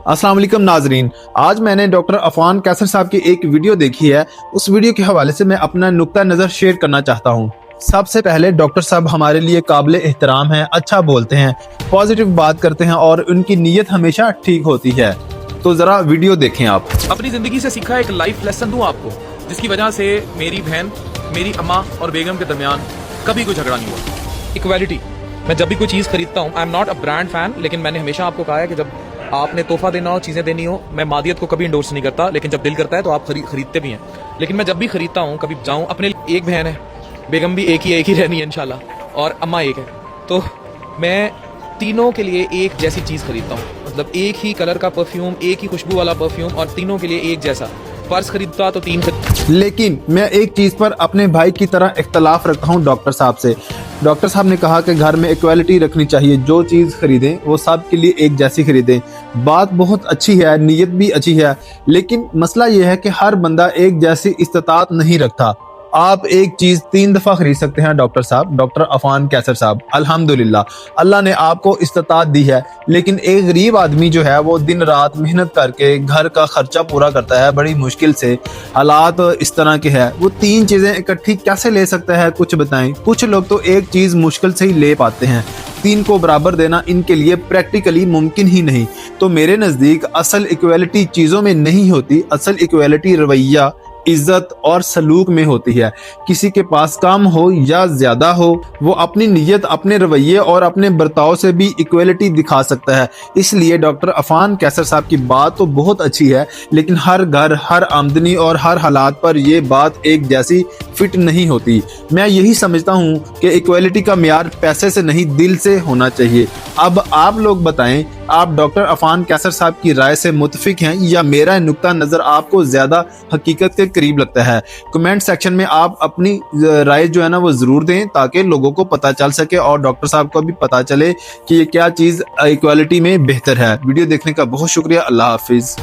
अस्सलाम वालेकुम नाजरीन, आज मैंने डॉक्टर अफान कैसर साहब की एक वीडियो देखी है। उस वीडियो के हवाले से मैं अपना नुक्ता नज़र शेयर करना चाहता हूँ। सबसे पहले डॉक्टर साहब हमारे लिए काबिल एहतराम हैं, अच्छा बोलते हैं, पॉजिटिव बात करते हैं और उनकी नीयत हमेशा ठीक होती है। तो ज़रा वीडियो देखें आप। अपनी ज़िंदगी से सीखा एक लाइफ लेसन दूँ आपको, जिसकी वजह से मेरी बहन, मेरी अम्मा और बेगम के दरमियान कभी कोई झगड़ा नहीं हुआ। इक्वालिटी, मैं जब भी कोई चीज़ खरीदता हूँ, I am not a brand fan, लेकिन मैंने हमेशा आपको कहा है कि जब आपने तोहफा देना हो, चीज़ें देनी हो, मैं मादियत को कभी इंडोर्स नहीं करता, लेकिन जब दिल करता है तो आप खरीदते भी हैं। लेकिन मैं जब भी खरीदता हूँ, कभी जाऊँ, अपने एक बहन है, बेगम भी एक ही रहनी है इंशाल्लाह, और अम्मा एक है, तो मैं तीनों के लिए एक जैसी चीज़ खरीदता हूँ। मतलब एक ही कलर का परफ्यूम, एक ही खुशबू वाला परफ्यूम, और तीनों के लिए एक जैसा। पर्स खरीदता तो तीन लेकिन मैं एक चीज़ पर अपने भाई की तरह इख्तलाफ रखता हूँ डॉक्टर साहब से। डॉक्टर साहब ने कहा कि घर में इक्वालिटी रखनी चाहिए, जो चीज़ खरीदें वो सब के लिए एक जैसी खरीदें। बात बहुत अच्छी है, नीयत भी अच्छी है, लेकिन मसला ये है कि हर बंदा एक जैसी इस्तात नहीं रखता। आप एक चीज 3 दफा खरीद सकते हैं डॉक्टर साहब, डॉक्टर अफान कैसर साहब, अल्हम्दुलिल्लाह अल्लाह ने आपको इस्तात दी है। लेकिन एक गरीब आदमी जो है वो दिन रात मेहनत करके घर का खर्चा पूरा करता है, बड़ी मुश्किल से, हालात इस तरह के है, वो 3 चीजें इकट्ठी कैसे ले सकता है, कुछ बताएं। कुछ लोग तो एक चीज मुश्किल से ही ले पाते हैं, 3 को बराबर देना इनके लिए प्रैक्टिकली मुमकिन ही नहीं। तो मेरे नज़दीक असल इक्वालिटी चीज़ों में नहीं होती, असल इक्वालिटी रवैया, इज्जत और सलूक में होती है। किसी के पास कम हो या ज्यादा हो, वो अपनी नीयत, अपने रवैये और अपने बर्ताव से भी इक्वालिटी दिखा सकता है। इसलिए डॉक्टर अफान कैसर साहब की बात तो बहुत अच्छी है, लेकिन हर घर, हर आमदनी और हर हालात पर ये बात एक जैसी फिट नहीं होती। मैं यही समझता हूँ कि इक्वालिटी का मियार पैसे से नहीं, दिल से होना चाहिए। अब आप लोग बताएं, आप डॉक्टर अफान कैसर साहब की राय से मुतफिक हैं या मेरा नुक्ता नज़र आपको ज़्यादा हकीकत के करीब लगता है? कमेंट सेक्शन में आप अपनी राय जो है ना वो ज़रूर दें, ताकि लोगों को पता चल सके और डॉक्टर साहब को भी पता चले कि ये क्या चीज़ इक्वालिटी में बेहतर है। वीडियो देखने का बहुत शुक्रिया। अल्लाह हाफिज़।